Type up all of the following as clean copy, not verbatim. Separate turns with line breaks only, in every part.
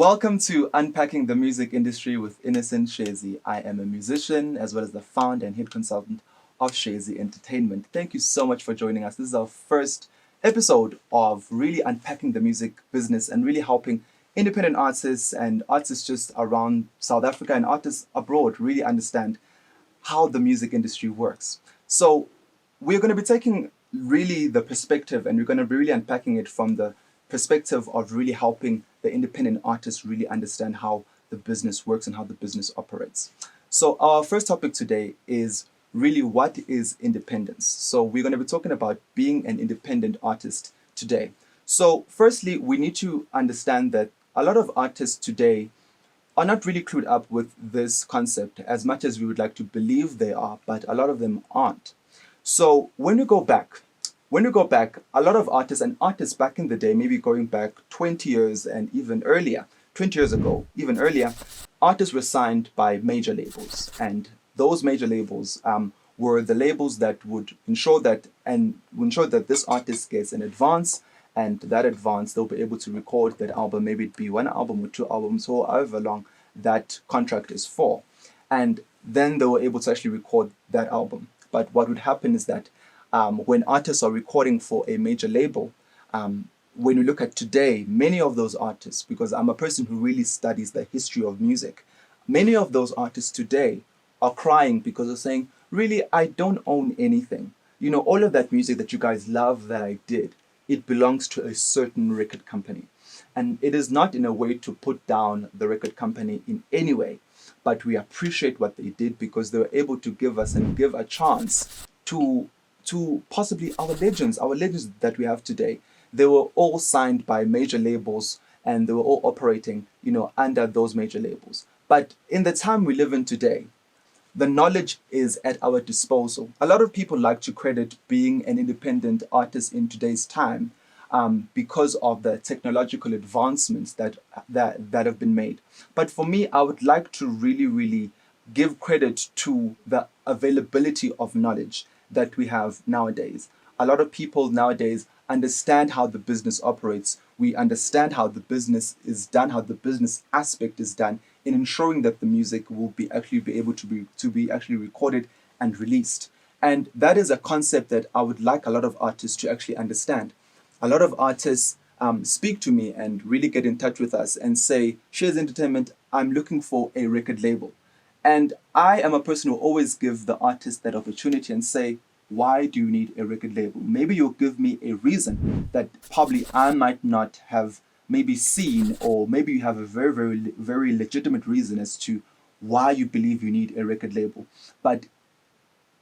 Welcome to Unpacking the Music Industry with Innocent Shezi. I am a musician as well as the founder and head consultant of Shezi Entertainment. Thank you so much for joining us. This is our first episode of really unpacking the music business and really helping independent artists and artists just around South Africa and artists abroad really understand how the music industry works. So we're going to be taking really the perspective and we're going to be really unpacking it from the perspective of really helping the independent artists really understand how the business works and how the business operates. So our first topic today is really what is independence. So we're going to be talking about being an independent artist today. So firstly, we need to understand that a lot of artists today are not really clued up with this concept as much as we would like to believe they are, but a lot of them aren't. So when you go back, a lot of artists back in the day, maybe going back 20 years and even earlier, 20 years ago, even earlier, artists were signed by major labels. And those major labels were the labels that would ensure that this artist gets an advance, and that advance they'll be able to record that album, maybe it be one album or two albums or however long that contract is for. And then they were able to actually record that album. But what would happen is that when artists are recording for a major label, when you look at today, many of those artists, because I'm a person who really studies the history of music, many of those artists today are crying because they're saying, really, I don't own anything. You know, all of that music that you guys love that I did, it belongs to a certain record company. And it is not in a way to put down the record company in any way, but we appreciate what they did because they were able to give us and give a chance to possibly our legends that we have today. They were all signed by major labels and they were all operating, under those major labels. But in the time we live in today, the knowledge is at our disposal. A lot of people like to credit being an independent artist in today's time because of the technological advancements that have been made. But for me, I would like to really, really give credit to the availability of knowledge that we have nowadays. A lot of people nowadays understand how the business operates. We understand how the business is done, how the business aspect is done in ensuring that the music will be able to be actually recorded and released. And that is a concept that I would like a lot of artists to actually understand. A lot of artists speak to me and really get in touch with us and say, Shares Entertainment, I'm looking for a record label. And I am a person who always give the artist that opportunity and say, why do you need a record label? Maybe you'll give me a reason that probably I might not have maybe seen, or maybe you have a very, very, very legitimate reason as to why you believe you need a record label. But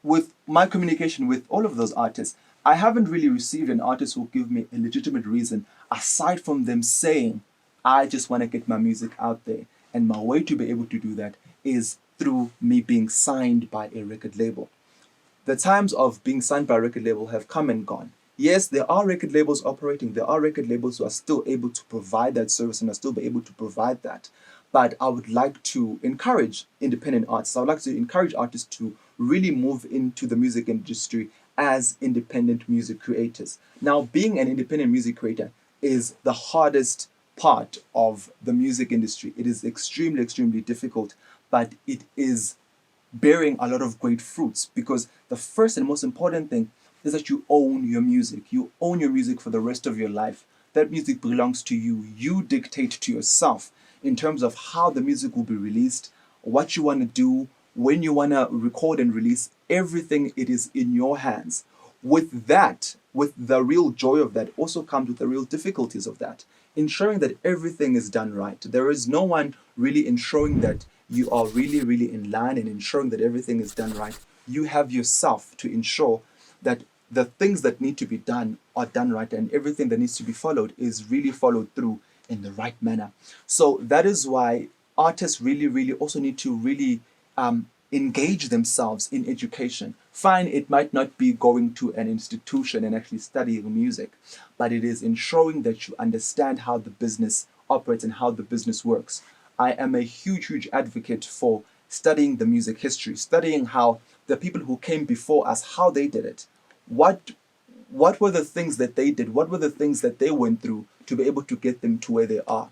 with my communication with all of those artists, I haven't really received an artist who will give me a legitimate reason aside from them saying, I just want to get my music out there. And my way to be able to do that is through me being signed by a record label. The times of being signed by a record label have come and gone. Yes, there are record labels operating. There are record labels who are still able to provide that service and are still be able to provide that. But I would like to encourage independent artists. I would like to encourage artists to really move into the music industry as independent music creators. Now, being an independent music creator is the hardest part of the music industry. It is extremely, extremely difficult, but it is bearing a lot of great fruits because the first and most important thing is that you own your music. You own your music for the rest of your life. That music belongs to you. You dictate to yourself in terms of how the music will be released, what you want to do, when you want to record and release. Everything, it is in your hands. With that, with the real joy of that, also comes with the real difficulties of that. Ensuring that everything is done right. There is no one really ensuring that you are really, really in line and ensuring that everything is done right. You have yourself to ensure that the things that need to be done are done right and everything that needs to be followed is really followed through in the right manner. So that is why artists really, really also need to really engage themselves in education. Fine, it might not be going to an institution and actually studying music, but it is ensuring that you understand how the business operates and how the business works. I am a huge, huge advocate for studying the music history, studying how the people who came before us, how they did it. What were the things that they did? What were the things that they went through to be able to get them to where they are?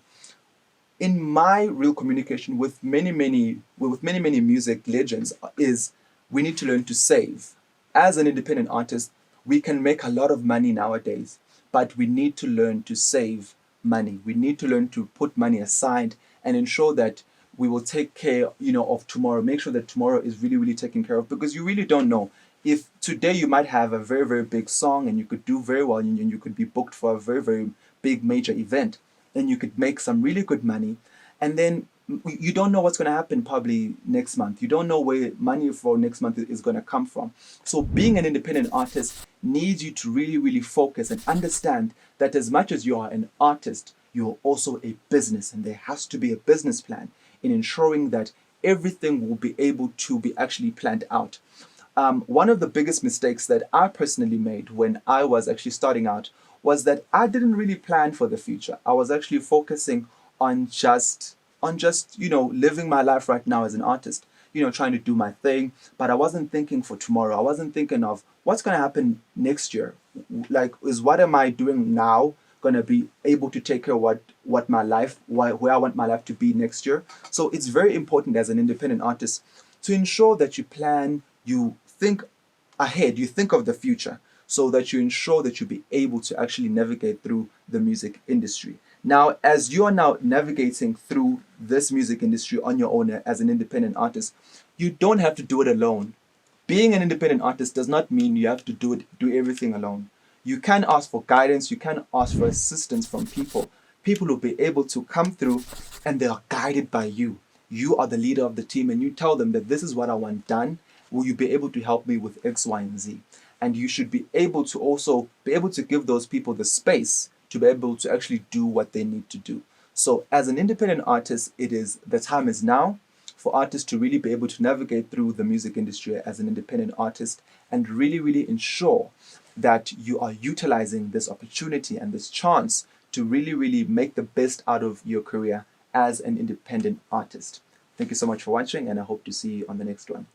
in my real communication with many music legends is we need to learn to save. As an independent artist, we can make a lot of money nowadays, but we need to learn to save money. We need to learn to put money aside and ensure that we will take care, of tomorrow. Make sure that tomorrow is really, really taken care of, because you really don't know. If today you might have a very, very big song and you could do very well, and you could be booked for a very, very big major event, and you could make some really good money, and then you don't know what's going to happen probably next month. You don't know where money for next month is going to come from. So being an independent artist needs you to really, really focus and understand that as much as you are an artist, you're also a business, and there has to be a business plan in ensuring that everything will be able to be actually planned out. One of the biggest mistakes that I personally made when I was actually starting out was that I didn't really plan for the future. I was actually focusing on just living my life right now as an artist, trying to do my thing, but I wasn't thinking for tomorrow. I wasn't thinking of what's going to happen next year. Like, is what am I doing now going to be able to take care of what my life, where I want my life to be next year? So it's very important as an independent artist to ensure that you plan, you think ahead, you think of the future, so that you ensure that you'll be able to actually navigate through the music industry. Now, as you are now navigating through this music industry on your own as an independent artist, you don't have to do it alone. Being an independent artist does not mean you have to do everything alone. You can ask for guidance, you can ask for assistance from people. People will be able to come through, and they are guided by you. You are the leader of the team, and you tell them that this is what I want done. Will you be able to help me with X, Y, and Z? And you should be able to also be able to give those people the space to be able to actually do what they need to do. So as an independent artist, the time is now for artists to really be able to navigate through the music industry as an independent artist, and really, really ensure that you are utilizing this opportunity and this chance to really, really make the best out of your career as an independent artist. Thank you so much for watching, and I hope to see you on the next one.